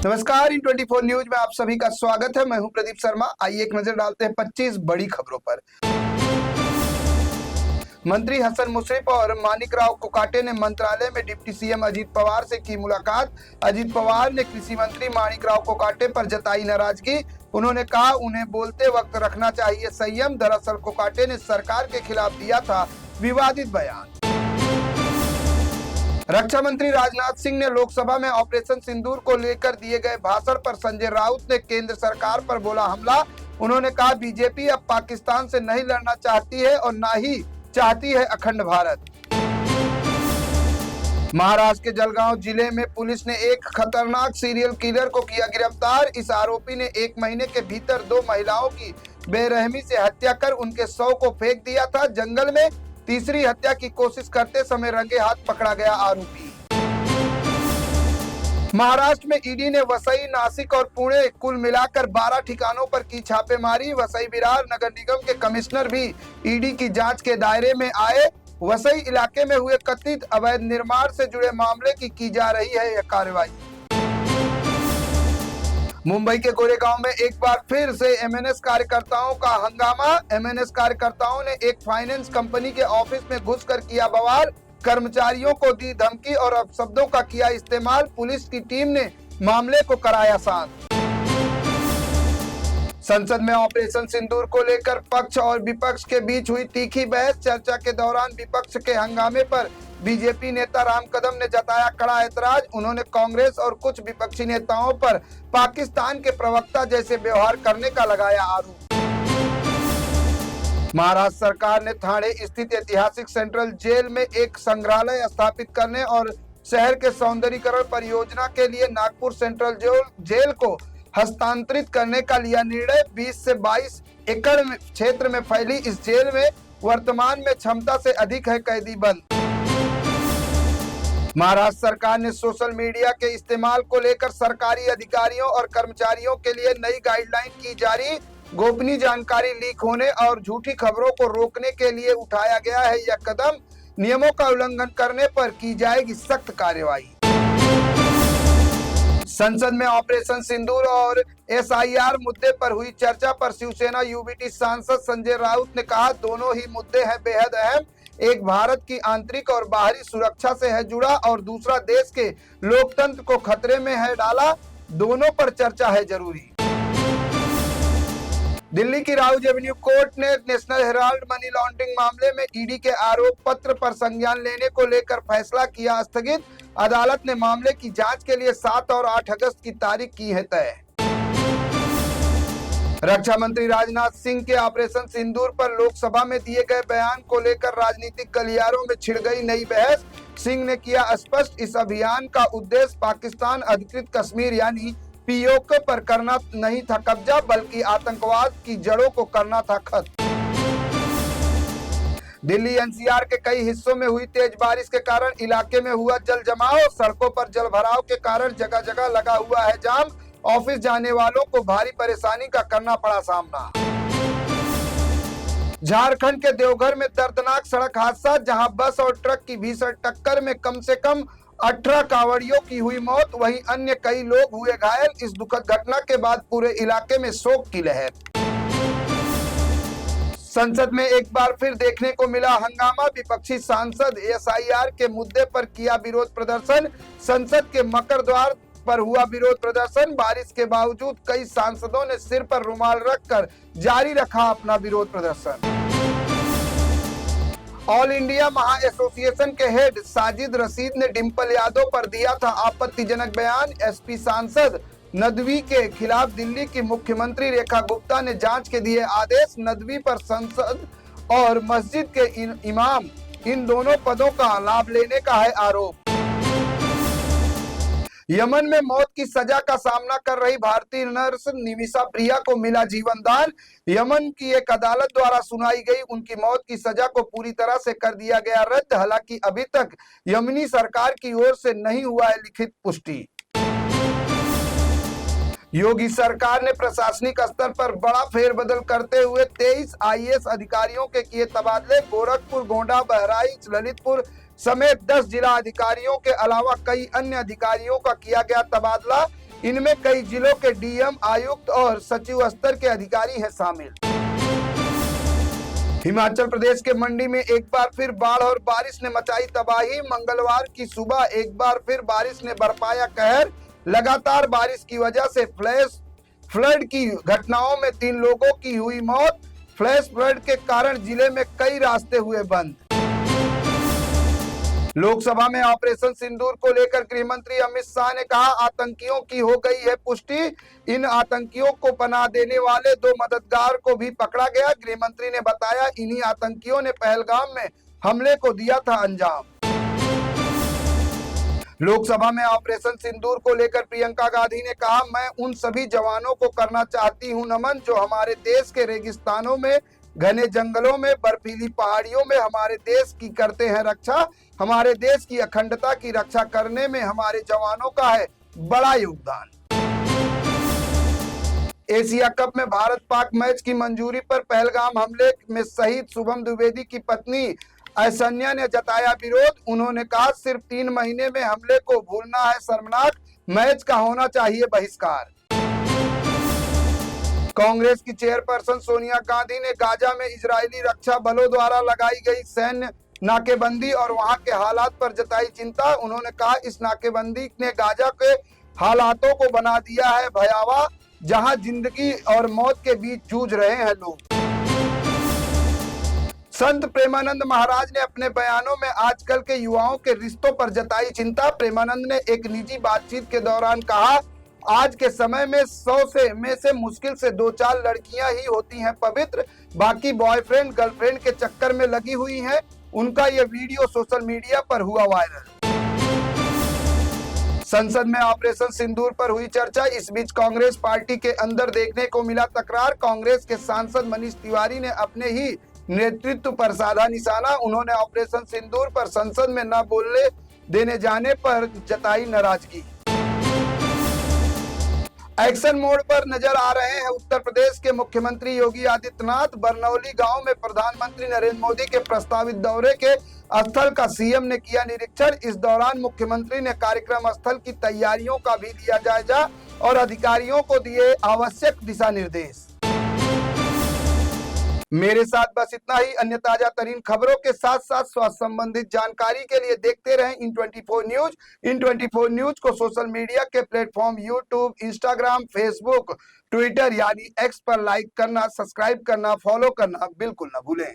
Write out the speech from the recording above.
नमस्कार, इन 24 न्यूज में आप सभी का स्वागत है। मैं हूं प्रदीप शर्मा। आइए एक नजर डालते हैं 25 बड़ी खबरों पर। मंत्री हसन मुश्रीफ और मानिक राव कोकाटे ने मंत्रालय में डिप्टी सीएम अजीत पवार से की मुलाकात। अजीत पवार ने कृषि मंत्री मानिक राव कोकाटे पर जताई नाराजगी। उन्होंने कहा उन्हें बोलते वक्त रखना चाहिए संयम। दरअसल कोकाटे ने सरकार के खिलाफ दिया था विवादित बयान। रक्षा मंत्री राजनाथ सिंह ने लोकसभा में ऑपरेशन सिंदूर को लेकर दिए गए भाषण पर संजय राउत ने केंद्र सरकार पर बोला हमला। उन्होंने कहा बीजेपी अब पाकिस्तान से नहीं लड़ना चाहती है और ना ही चाहती है अखंड भारत। महाराष्ट्र के जलगांव जिले में पुलिस ने एक खतरनाक सीरियल किलर को किया गिरफ्तार। इस आरोपी ने 1 महीने के भीतर 2 महिलाओं की बेरहमी से हत्या कर उनके शव को फेंक दिया था जंगल में। तीसरी हत्या की कोशिश करते समय रंगे हाथ पकड़ा गया आरोपी। महाराष्ट्र में ईडी ने वसई, नासिक और पुणे कुल मिलाकर 12 ठिकानों पर की छापेमारी। वसई विरार नगर निगम के कमिश्नर भी ईडी की जांच के दायरे में आए। वसई इलाके में हुए कथित अवैध निर्माण से जुड़े मामले की जा रही है यह कार्रवाई। मुंबई के गोरेगांव में एक बार फिर से एमएनएस कार्यकर्ताओं का हंगामा। एमएनएस कार्यकर्ताओं ने एक फाइनेंस कंपनी के ऑफिस में घुसकर किया बवाल। कर्मचारियों को दी धमकी और अपशब्दों का किया इस्तेमाल। पुलिस की टीम ने मामले को कराया शांत। संसद में ऑपरेशन सिंदूर को लेकर पक्ष और विपक्ष के बीच हुई तीखी बहस। चर्चा के दौरान विपक्ष के हंगामे पर बीजेपी नेता राम कदम ने जताया कड़ा ऐतराज। उन्होंने कांग्रेस और कुछ विपक्षी नेताओं पर पाकिस्तान के प्रवक्ता जैसे व्यवहार करने का लगाया आरोप। महाराष्ट्र सरकार ने ठाणे स्थित ऐतिहासिक सेंट्रल जेल में एक संग्रहालय स्थापित करने और शहर के सौंदर्यीकरण परियोजना के लिए नागपुर सेंट्रल जेल को हस्तांतरित करने का लिया निर्णय। 20 से 22 एकड़ क्षेत्र में फैली इस जेल में वर्तमान में क्षमता से अधिक है कैदी बंद। महाराष्ट्र सरकार ने सोशल मीडिया के इस्तेमाल को लेकर सरकारी अधिकारियों और कर्मचारियों के लिए नई गाइडलाइन की जारी। गोपनीय जानकारी लीक होने और झूठी खबरों को रोकने के लिए उठाया गया है यह कदम। नियमों का उल्लंघन करने पर की जाएगी सख्त कार्रवाई। संसद में ऑपरेशन सिंदूर और एसआईआर मुद्दे पर हुई चर्चा पर शिवसेना यूबीटी सांसद संजय राउत ने कहा दोनों ही मुद्दे हैं बेहद अहम। एक भारत की आंतरिक और बाहरी सुरक्षा से है जुड़ा और दूसरा देश के लोकतंत्र को खतरे में है डाला। दोनों पर चर्चा है जरूरी। दिल्ली की राउज एवेन्यू कोर्ट ने नेशनल हेराल्ड मनी लॉन्ड्रिंग मामले में ईडी के आरोप पत्र पर संज्ञान लेने को लेकर फैसला किया स्थगित। अदालत ने मामले की जांच के लिए 7 और 8 अगस्त की तारीख की है तय। रक्षा मंत्री राजनाथ सिंह के ऑपरेशन सिंदूर पर लोकसभा में दिए गए बयान को लेकर राजनीतिक गलियारों में छिड़ गई नई बहस। सिंह ने किया स्पष्ट इस अभियान का उद्देश्य पाकिस्तान अधिकृत कश्मीर यानी पीओके पर करना नहीं था कब्जा बल्कि आतंकवाद की जड़ों को करना था खत्म। दिल्ली एनसीआर के कई हिस्सों में हुई तेज बारिश के कारण इलाके में हुआ जल जमाव। सड़कों पर जल भराव के कारण जगह जगह लगा हुआ है जाम। ऑफिस जाने वालों को भारी परेशानी का करना पड़ा सामना। झारखंड के देवघर में दर्दनाक सड़क हादसा जहां बस और ट्रक की भीषण टक्कर में कम से कम 18 कांवड़ियों की हुई मौत, वहीं अन्य कई लोग हुए घायल। इस दुखद घटना के बाद पूरे इलाके में शोक की लहर। संसद में एक बार फिर देखने को मिला हंगामा। विपक्षी सांसद एसआईआर के मुद्दे पर किया विरोध प्रदर्शन। संसद के मकर द्वार पर हुआ विरोध प्रदर्शन। बारिश के बावजूद कई सांसदों ने सिर पर रुमाल रखकर जारी रखा अपना विरोध प्रदर्शन। ऑल इंडिया महा एसोसिएशन के हेड साजिद रशीद ने डिंपल यादव पर दिया था आपत्तिजनक बयान। एसपी सांसद नदवी के खिलाफ दिल्ली की मुख्यमंत्री रेखा गुप्ता ने जांच के दिए आदेश। नदवी पर संसद और मस्जिद के इमाम इन दोनों पदों का लाभ लेने का है आरोप। यमन में मौत की सजा का सामना कर रही भारतीय नर्स निमिषा प्रिया को मिला जीवन दान। यमन की एक अदालत द्वारा सुनाई गई उनकी मौत की सजा को पूरी तरह से कर दिया गया रद्द। हालांकि अभी तक यमनी सरकार की ओर से नहीं हुआ है लिखित पुष्टि। योगी सरकार ने प्रशासनिक स्तर पर बड़ा फेरबदल करते हुए 23 आईएएस अधिकारियों के किए तबादले। गोरखपुर, गोंडा, बहराइच, ललितपुर समेत 10 जिला अधिकारियों के अलावा कई अन्य अधिकारियों का किया गया तबादला। इनमें कई जिलों के डीएम, आयुक्त और सचिव स्तर के अधिकारी हैं शामिल। हिमाचल प्रदेश के मंडी में एक बार फिर बाढ़ और बारिश ने मचाई तबाही। मंगलवार की सुबह एक बार फिर बारिश ने बरपाया कहर। लगातार बारिश की वजह से फ्लड की घटनाओं में 3 लोगों की हुई मौत। फ्लैश फ्लड के कारण जिले में कई रास्ते हुए बंद। लोकसभा में ऑपरेशन सिंदूर को लेकर गृह मंत्री अमित शाह ने कहा, आतंकियों की हो गई है पुष्टि। इन आतंकियों को पनाह देने वाले 2 मददगार को भी पकड़ा गया। गृह मंत्री ने बताया, इन्हीं आतंकियों ने पहलगाम में हमले को दिया था अंजाम। लोकसभा में ऑपरेशन सिंदूर को लेकर प्रियंका गांधी ने कहा, मैं उन सभी जवानों को करना चाहती हूं नमन जो हमारे देश के रेगिस्तानों में, घने जंगलों में, बर्फीली पहाड़ियों में हमारे देश की करते हैं रक्षा। हमारे देश की अखंडता की रक्षा करने में हमारे जवानों का है बड़ा योगदान। एशिया कप में भारत पाक मैच की मंजूरी पर पहलगाम हमले में शहीद शुभम द्विवेदी की पत्नी ऐश्वर्या ने जताया विरोध। उन्होंने कहा, सिर्फ 3 महीने में हमले को भूलना है शर्मनाक, मैच का होना चाहिए बहिष्कार। कांग्रेस की चेयरपर्सन सोनिया गांधी ने गाजा में इजरायली रक्षा बलों द्वारा लगाई गई सैन्य नाकेबंदी और वहां के हालात पर जताई चिंता। उन्होंने कहा, इस नाकेबंदी ने गाजा के हालातों को बना दिया है भयावह, जहां जिंदगी और मौत के बीच जूझ रहे हैं लोग। संत प्रेमानंद महाराज ने अपने बयानों में आजकल के युवाओं के रिश्तों पर जताई चिंता। प्रेमानंद ने एक निजी बातचीत के दौरान कहा, आज के समय में 100 में से मुश्किल से 2-4 लड़कियां ही होती हैं पवित्र, बाकी बॉयफ्रेंड गर्लफ्रेंड के चक्कर में लगी हुई हैं। उनका ये वीडियो सोशल मीडिया पर हुआ वायरल। संसद में ऑपरेशन सिंदूर पर हुई चर्चा। इस बीच कांग्रेस पार्टी के अंदर देखने को मिला तकरार। कांग्रेस के सांसद मनीष तिवारी ने अपने ही नेतृत्व पर साधा निशाना। उन्होंने ऑपरेशन सिंदूर पर संसद में न बोलने देने जाने पर जताई नाराजगी। एक्शन मोड पर नजर आ रहे हैं उत्तर प्रदेश के मुख्यमंत्री योगी आदित्यनाथ। बरनौली गांव में प्रधानमंत्री नरेंद्र मोदी के प्रस्तावित दौरे के स्थल का सीएम ने किया निरीक्षण। इस दौरान मुख्यमंत्री ने कार्यक्रम स्थल की तैयारियों का भी लिया जायजा और अधिकारियों को दिए आवश्यक दिशा निर्देश। मेरे साथ बस इतना ही। अन्य ताजा तरीन खबरों के साथ साथ स्वास्थ्य संबंधित जानकारी के लिए देखते रहें इन 24 न्यूज। इन 24 न्यूज को सोशल मीडिया के platform YouTube, Instagram, Facebook, Twitter यानी एक्स पर लाइक करना, सब्सक्राइब करना, फॉलो करना बिल्कुल न भूलें।